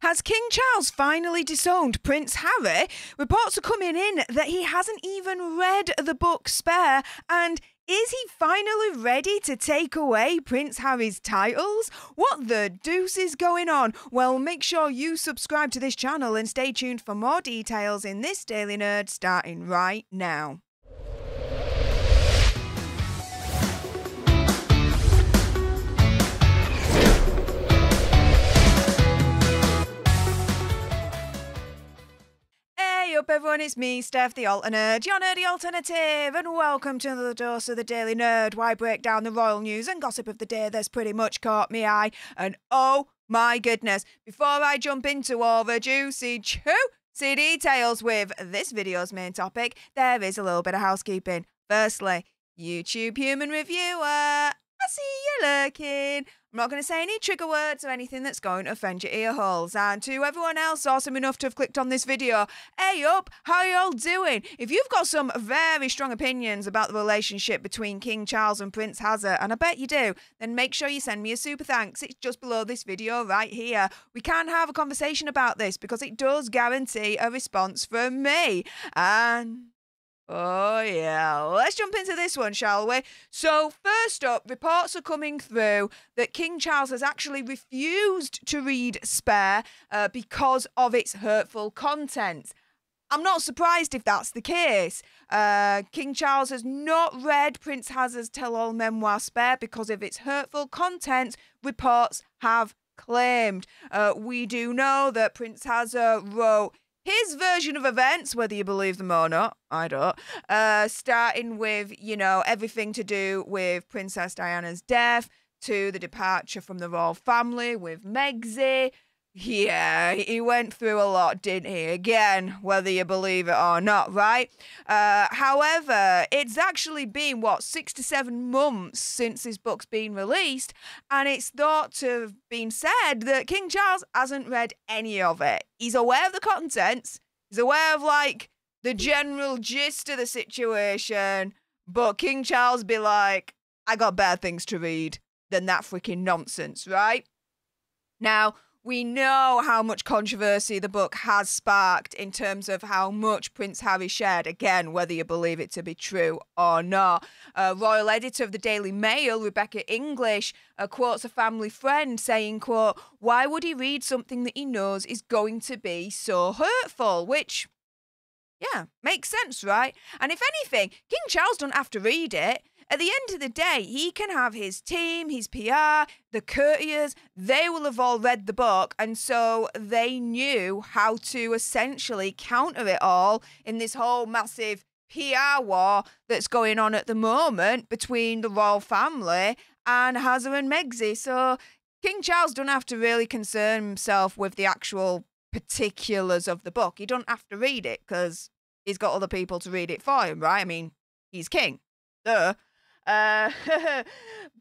Has King Charles finally disowned Prince Harry? Reports are coming in that he hasn't even read the book Spare, and is he finally ready to take away Prince Harry's titles? What the deuce is going on? Well, make sure you subscribe to this channel and stay tuned for more details in this Daily Nerd starting right now. Hey up everyone, it's me, Stef, the Nerd, your nerdy alternative, and welcome to another dose of the Daily Nerd, where I break down the royal news and gossip of the day that's pretty much caught me eye. And oh my goodness, before I jump into all the juicy details with this video's main topic, there is a little bit of housekeeping. Firstly, YouTube human reviewer, I see you lurking. I'm not going to say any trigger words or anything that's going to offend your ear holes. And to everyone else awesome enough to have clicked on this video, hey up, how y'all doing? If you've got some very strong opinions about the relationship between King Charles and Prince Harry, and I bet you do, then make sure you send me a super thanks. It's just below this video right here. We can have a conversation about this because it does guarantee a response from me. And oh yeah, let's jump into this one, shall we? So first up, reports are coming through that King Charles has actually refused to read Spare because of its hurtful content. I'm not surprised if that's the case. King Charles has not read Prince Harry's tell-all memoir Spare because of its hurtful content, reports have claimed. We do know that Prince Harry wrote his version of events, whether you believe them or not, I don't, starting with, you know, everything to do with Princess Diana's death, to the departure from the royal family with Meghan. Yeah, he went through a lot, didn't he? Again, whether you believe it or not, right? However, it's actually been, 6 to 7 months since this book's been released, and it's thought to have been said that King Charles hasn't read any of it. He's aware of the contents, he's aware of, like, the general gist of the situation, but King Charles be like, I got better things to read than that freaking nonsense, right? Now, we know how much controversy the book has sparked in terms of how much Prince Harry shared, again, whether you believe it to be true or not. Royal editor of the Daily Mail, Rebecca English, quotes a family friend saying, quote, "Why would he read something that he knows is going to be so hurtful?" Which, yeah, makes sense, right? And if anything, King Charles don't have to read it. At the end of the day, he can have his team, his PR, the courtiers, they will have all read the book, and so they knew how to essentially counter it all in this whole massive PR war that's going on at the moment between the royal family and Harry and Meghan. So King Charles don't have to really concern himself with the actual particulars of the book. He don't have to read it because he's got other people to read it for him, right? I mean, he's king. Duh.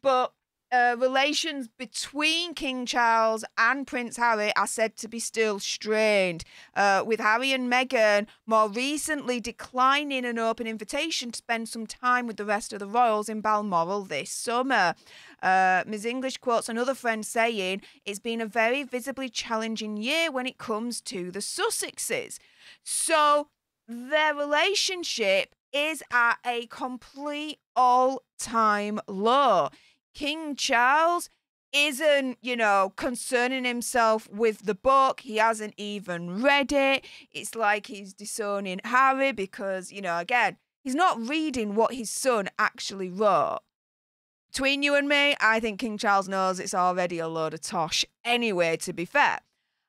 But relations between King Charles and Prince Harry are said to be still strained, with Harry and Meghan more recently declining an open invitation to spend some time with the rest of the royals in Balmoral this summer. Ms. English quotes another friend saying, "It's been a very visibly challenging year when it comes to the Sussexes." So their relationship is at a complete all-time low. King Charles isn't, you know, concerning himself with the book. He hasn't even read it. It's like he's disowning Harry because, you know, again, he's not reading what his son actually wrote. Between you and me, I think King Charles knows it's already a load of tosh anyway, to be fair.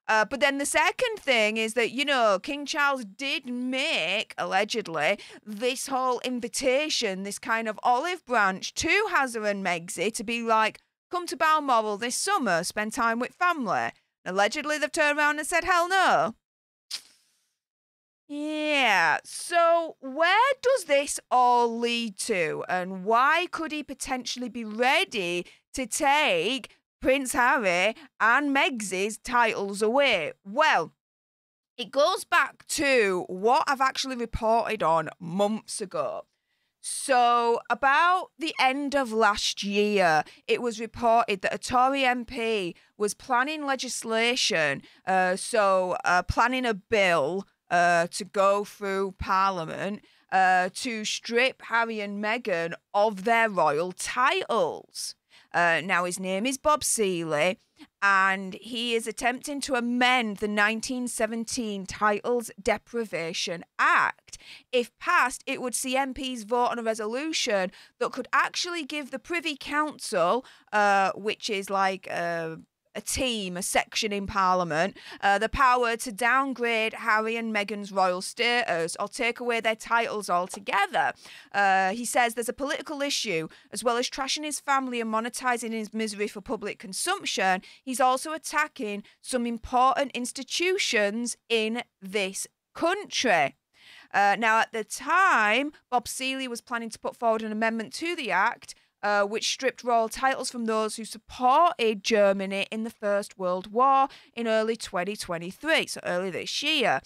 But then the second thing is that, you know, King Charles did make, allegedly, this whole invitation, this kind of olive branch to Harry and Meghan to be like, come to Balmoral this summer, spend time with family. Allegedly, they've turned around and said, hell no. Yeah, so where does this all lead to? And why could he potentially be ready to take Prince Harry and Meghan's titles away? Well, it goes back to what I've actually reported on months ago. So, about the end of last year, it was reported that a Tory MP was planning legislation, planning a bill to go through Parliament to strip Harry and Meghan of their royal titles. Now, his name is Bob Seeley, and he is attempting to amend the 1917 Titles Deprivation Act. If passed, it would see MPs vote on a resolution that could actually give the Privy Council, which is like a team, a section in Parliament, the power to downgrade Harry and Meghan's royal status or take away their titles altogether. He says there's a political issue. As well as trashing his family and monetising his misery for public consumption, he's also attacking some important institutions in this country. Now, at the time, Bob Seeley was planning to put forward an amendment to the Act which stripped royal titles from those who supported Germany in the First World War in early 2023, so early this year.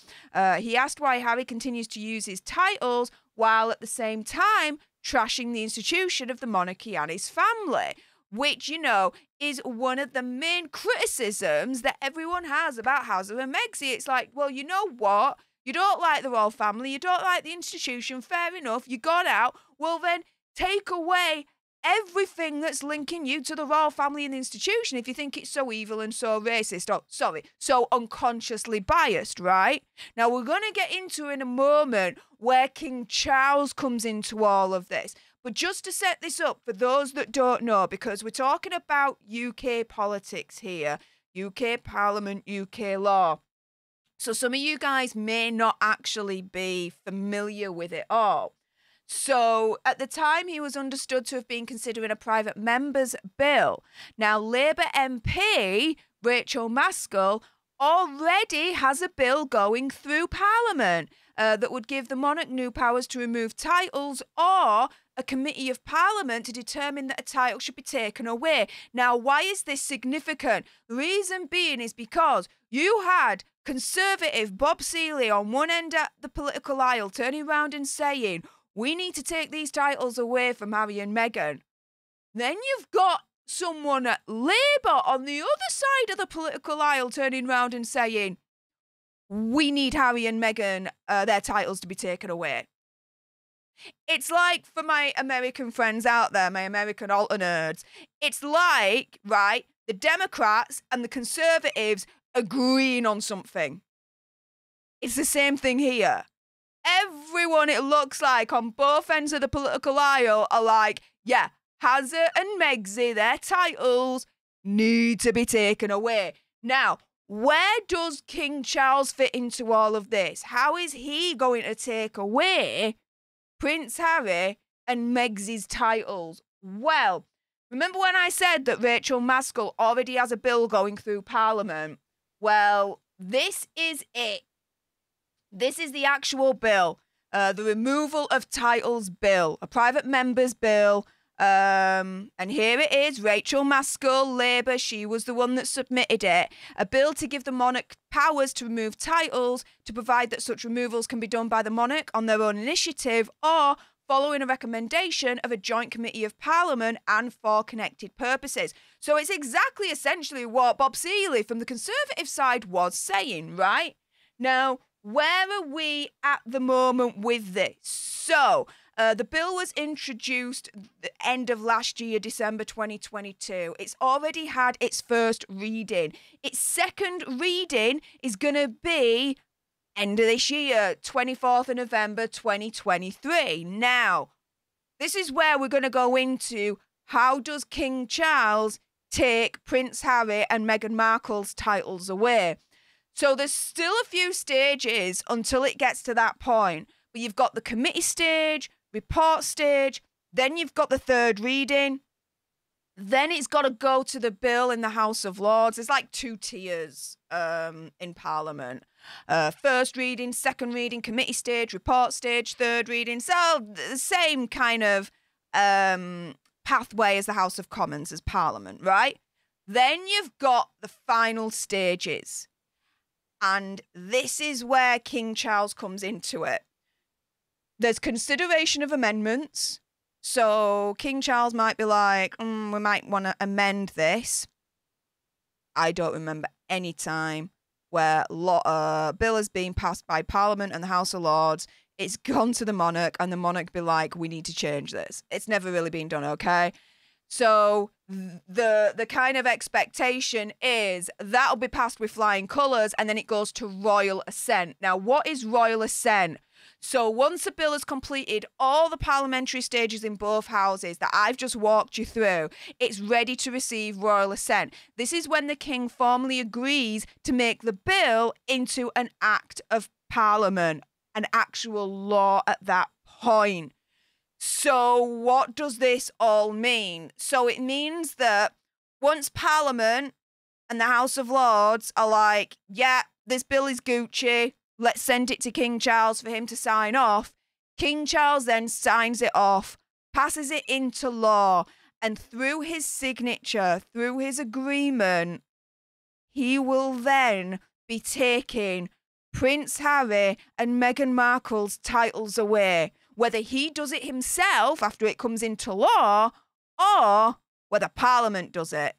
He asked why Harry continues to use his titles while at the same time trashing the institution of the monarchy and his family, which, you know, is one of the main criticisms that everyone has about Harry and Meghan. It's like, well, you know what? You don't like the royal family, you don't like the institution, fair enough, you got out. Well, then take away everything that's linking you to the royal family and the institution if you think it's so evil and so racist, or, sorry, so unconsciously biased, right? Now, we're going to get into in a moment where King Charles comes into all of this. But just to set this up for those that don't know, because we're talking about UK politics here, UK Parliament, UK law. So some of you guys may not actually be familiar with it all. So at the time, he was understood to have been considering a private member's bill. Now, Labour MP Rachel Maskel already has a bill going through Parliament that would give the monarch new powers to remove titles or a committee of Parliament to determine that a title should be taken away. Now, why is this significant? The reason being is because you had Conservative Bob Seeley on one end of the political aisle turning around and saying, we need to take these titles away from Harry and Meghan. Then you've got someone at Labour on the other side of the political aisle turning round and saying, we need Harry and Meghan, their titles to be taken away. It's like, for my American friends out there, my American alter nerds, it's like, right, the Democrats and the Conservatives agreeing on something. It's the same thing here. Everyone, it looks like, on both ends of the political aisle are like, yeah, Harry and Meghan, their titles need to be taken away. Now, where does King Charles fit into all of this? How is he going to take away Prince Harry and Meghan's titles? Well, remember when I said that Rachel Maskel already has a bill going through Parliament? Well, this is it. This is the actual bill, the removal of titles bill, a private member's bill. And here it is, Rachel Maskel, Labour, she was the one that submitted it. A bill to give the monarch powers to remove titles, to provide that such removals can be done by the monarch on their own initiative or following a recommendation of a joint committee of Parliament and for connected purposes. So it's exactly essentially what Bob Seeley from the Conservative side was saying, right? Now, where are we at the moment with this? So, the bill was introduced the end of last year, December 2022. It's already had its first reading. Its second reading is going to be end of this year, 24th of November 2023. Now, this is where we're going to go into how does King Charles take Prince Harry and Meghan Markle's titles away. So there's still a few stages until it gets to that point. But you've got the committee stage, report stage, then you've got the third reading, then it's got to go to the bill in the House of Lords. There's like two tiers in Parliament. First reading, second reading, committee stage, report stage, third reading. So the same kind of pathway as the House of Commons, as Parliament, right? Then you've got the final stages. And this is where King Charles comes into it. there's consideration of amendments. So King Charles might be like, we might want to amend this. I don't remember any time where a bill has been passed by Parliament and the House of Lords. It's gone to the monarch and the monarch be like, we need to change this. It's never really been done, okay? So the kind of expectation is that'll be passed with flying colours and then it goes to royal assent. Now, what is royal assent? So once a bill has completed all the parliamentary stages in both houses that I've just walked you through, it's ready to receive royal assent. This is when the king formally agrees to make the bill into an act of parliament, an actual law at that point. So what does this all mean? So it means that once Parliament and the House of Lords are like, yeah, this bill is Gucci, let's send it to King Charles for him to sign off. King Charles then signs it off, passes it into law, and through his signature, through his agreement, he will then be taking Prince Harry and Meghan Markle's titles away, whether he does it himself after it comes into law or whether Parliament does it.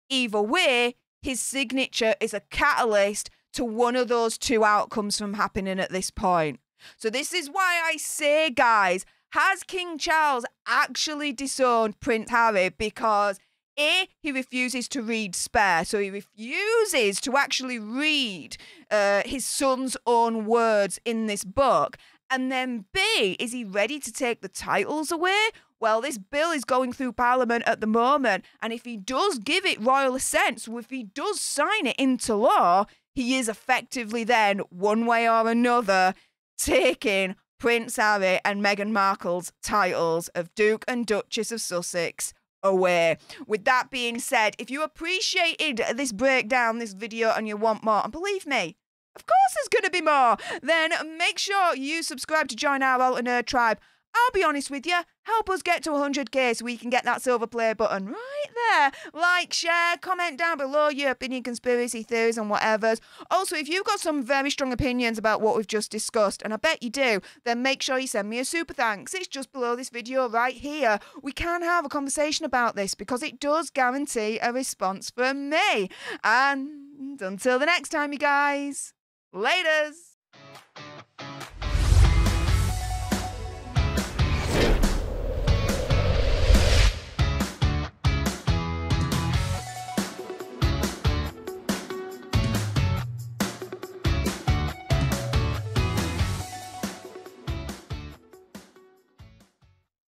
Either way, his signature is a catalyst to one of those two outcomes from happening at this point. So this is why I say, guys, has King Charles actually disowned Prince Harry? Because A, he refuses to read Spare, so he refuses to actually read his son's own words in this book. And then B, is he ready to take the titles away? Well, this bill is going through Parliament at the moment, and if he does give it royal assent, so if he does sign it into law, he is effectively then, one way or another, taking Prince Harry and Meghan Markle's titles of Duke and Duchess of Sussex away. With that being said, if you appreciated this breakdown, this video, and you want more, and believe me, of course there's going to be more, then make sure you subscribe to join our alternate tribe. I'll be honest with you, help us get to 100k so we can get that silver play button right there. Like, share, comment down below your opinion, conspiracy theories and whatevers. Also, if you've got some very strong opinions about what we've just discussed, and I bet you do, then make sure you send me a super thanks. It's just below this video right here. We can have a conversation about this because it does guarantee a response from me. And until the next time, you guys, laters.